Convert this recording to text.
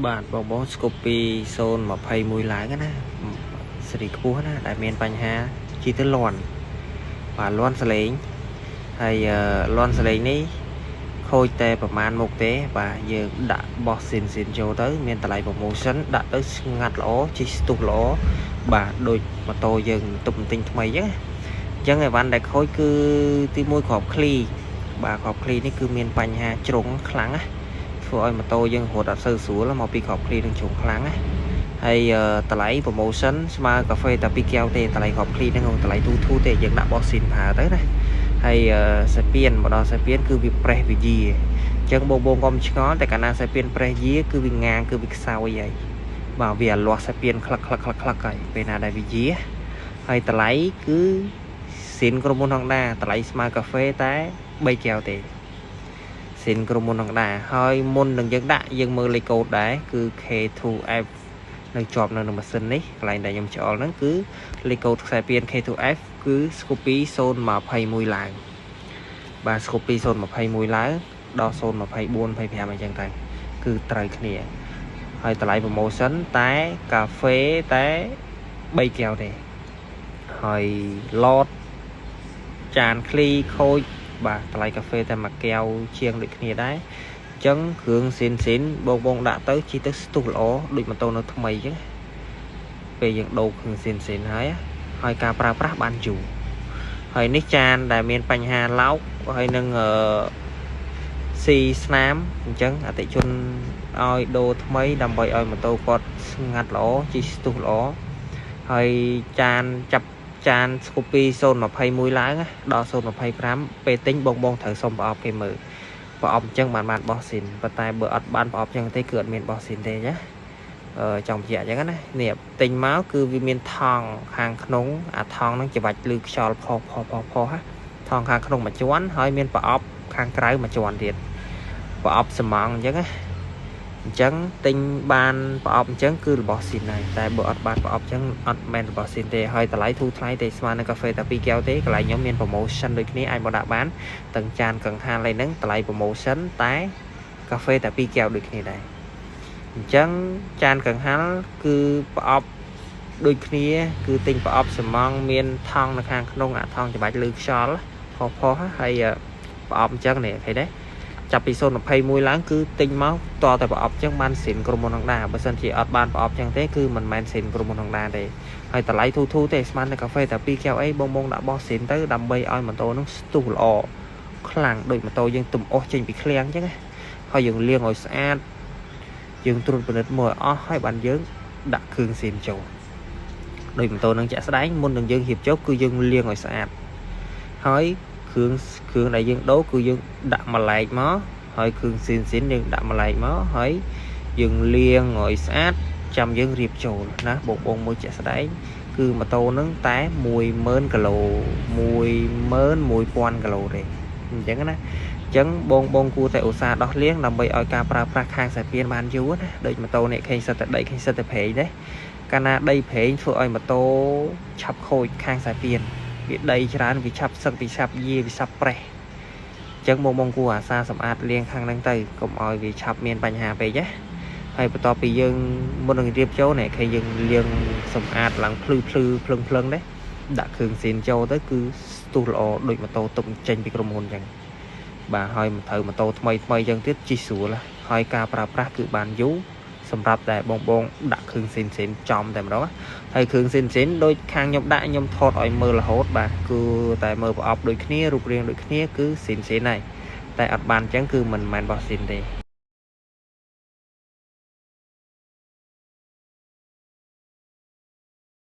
បាទបងប្អូនស្គប់ពី021ឡើងណាសេរីខ្ពស់ណាដែលមានបញ្ហាជីទៅលន់បាទលន់សលេងហើយលន់សលេងនេះខូចតែប្រមាណមុខទេបាទយើងដាក់បោះស៊ីនចូលទៅមានតម្លៃ promotion ដាក់ទៅស្ងាត់ល្អជិះស្ទុះល្អបាទដូចម៉ូតូយើងទុកទិញថ្មីអញ្ចឹងអីវ៉ាន់ដែលខូចគឺទី1គ្រាប់ឃ្លីបាទគ្រាប់ឃ្លីនេះគឺមានបញ្ហាជ្រុងខ្លាំងណាធ្វើឲ្យម៉ូតូយើងរត់អត់សូវស្រួលមកពីគ្រាប់ឃ្លីនឹងជ្រុងខ្លាំងណាហើយតម្លៃ promotion ស្មើកាហ្វេតែ2កែវទេតម្លៃគ្រាប់ឃ្លីហ្នឹងតម្លៃទូទេយើងដាក់បោះស៊ីនប្រើទៅណាហើយសាពៀនមកដល់សាពៀនគឺវាប្រេះវាយាអញ្ចឹងបងកុំឆ្ងល់តែកាលណាសាពៀនប្រេះយាគឺវាងាងគឺវាខ្សោយហើយបាទវាលាស់សាពៀនខ្លឹកហើយពេលណាដែលវាយាហើយតម្លៃគឺស៊ីនក្រុមហ៊ុន Honda តម្លៃស្មើកាហ្វេតែ3កែវទេស៊ីនក្រុមហ៊ុន Honda ហើយមុននឹងយើងដាក់យើងមើលលេខកូដដែរគឺ K2F នៅជាប់នៅម៉ាស៊ីននេះកន្លែងដែលខ្ញុំច្អល់ហ្នឹងគឺលេខកូដខ្សែពៀន K2F គឺ Scoopy 021ឡើងបាទ Scoopy 021ឡើងដល់024 25អញ្ចឹងទៅគឺត្រូវគ្នាហើយតម្លៃ promotion តែកាហ្វេតែ3កែវទេហើយឡតចានឃ្លីខូចបាទតម្លៃកាហ្វេតែ1កែវជាងដូចគ្នាដែរអញ្ចឹងគ្រឿងស៊ីនបងដាក់ទៅជីទៅស្ទុះល្អដូចម៉ូតូនៅថ្មីអញ្ចឹងពេលយើងដូរគ្រឿងស៊ីនហើយការប្រើប្រាស់បានយូរហើយនេះចានដែលមានបញ្ហាឡោកហើយនឹងស៊ីស្នាមអញ្ចឹងអតិជនឲ្យដូរថ្មីដើម្បីឲ្យម៉ូតូគាត់ស្ងាត់ល្អជីស្ទុះល្អហើយចានស្គូពី021ឡើងដល់025ពេលទិញបងត្រូវសុំប្រអប់គេមើលប្រអប់អញ្ចឹងបានបោះស៊ីនប៉ុន្តែបើអត់បានប្រអប់អញ្ចឹងទេគឺអត់មានបោះស៊ីនទេណាចង់បញ្ជាក់អញ្ចឹងណានេះទិញមកគឺវាមានថង់ខាងក្នុងអាថង់ហ្នឹងច្បាច់លឺខ្យល់ផុសថង់ខាងក្នុងមួយជាន់ហើយមានប្រអប់ខាងក្រៅមួយជាន់ទៀតប្រអប់សំងអញ្ចឹងណាអញ្ចឹងទិញបានប្រអប់អញ្ចឹងគឺរបស់ស៊ីនហើយតែបើអត់បានប្រអប់អញ្ចឹងអត់មែនរបស់ស៊ីនទេហើយតម្លៃធូរថ្លៃទេស្មើនឹងកាហ្វេតែ2កែវទេកន្លែងខ្ញុំមាន promotion ដូចគ្នាអាចមកដាក់បានទាំងចានកង្ហាលឯហ្នឹងតម្លៃ promotion តែកាហ្វេតែ2កែវដូចគ្នាដែរអញ្ចឹងចានកង្ហាលគឺប្រអប់ដូចគ្នាគឺទិញប្រអប់សំងមានថង់នៅខាងក្នុងអាថង់ច្បាច់លឺខ្យល់ផុសហើយប្រអប់អញ្ចឹងនេះឃើញទេចាប់ពី021ឡើងគឺទិញមកតតែប្រអប់អញ្ចឹងបានស៊ីនក្រុមហ៊ុន Honda បើសិនជាអត់បានប្រអប់អញ្ចឹងទេគឺមិនមែនស៊ីនក្រុមហ៊ុន Honda ទេហើយតម្លៃធូរទេស្មើនឹងកាហ្វេតែ2កែវអីបងដាក់បោះស៊ីនទៅដើម្បីឲ្យម៉ូតូនឹងស្ទុះល្អខ្លាំងដូចម៉ូតូយើងទំអស់ចេញពីឃ្លាំងអញ្ចឹងហើយយើងលាងឲ្យស្អាតយើងត្រួតពិនិត្យមើលអស់ហើយបានយើងដាក់គ្រឿងស៊ីនចូលដោយម៉ូតូនឹងចាក់ស្ដែងមុននឹងយើងហៀបចូលគឺយើងលាងឲ្យស្អាតហើយគ្រឿងដែលយើងដូរគឺយើងដាក់ម្លែកមកហើយគ្រឿងស៊ីនយើងដាក់ម្លែកមកហើយយើងលាងឲ្យស្អាតចាំយើងរៀបចូលណាបងមួយជាក់ស្ដែងគឺម៉ូតូនឹងតែ10000គីឡូ11000គីឡូទេអញ្ចឹងណាអញ្ចឹងបងគួរតែឧស្សាហ៍ដោះលាងដើម្បីឲ្យការប្រើប្រាស់ខាងសាពៀនបានយូរណាដូចម៉ូតូនេះឃើញសិតតែដីឃើញសិតតែប្រេងដែរកាលណាដីប្រេងធ្វើឲ្យម៉ូតូឆាប់ខូចខាងសាពៀនវាដីច្រើនវាឆាប់សឹកវាឆាប់យាវាឆាប់ប្រេះអញ្ចឹងបងគួរអាសាសម្អាតលាងខាងហ្នឹងទៅកុំឲ្យវាឆាប់មានបញ្ហាពេកណាហើយបន្ទាប់ពីយើងមុននឹងរៀបចូលនេះឃើញយើងលាងសម្អាតឡើងភ្លឺភ្លឹងដែរដាក់គ្រឿងស៊ីនចូលទៅគឺស្ទុះល្អដូចម៉ូតូទុកចេញពីក្រុមហ៊ុនអញ្ចឹងបាទហើយត្រូវម៉ូតូថ្មីអញ្ចឹងទៀតជិះស្រួលហើយការប្រើប្រាស់គឺបានយូរសម្រាប់តែបងដាក់គ្រឿងស៊ីនចំតែម្ដងហើយគ្រឿងស៊ីនដូចខាងខ្ញុំដាក់ខ្ញុំថតឲ្យមើលរហូតបាទគឺតែមើលប្រអប់ដូចគ្នារូបរាងដូចគ្នាគឺស៊ីនហើយតែអត់បានអញ្ចឹងគឺមិនមែនរបស់ស៊ីនទេ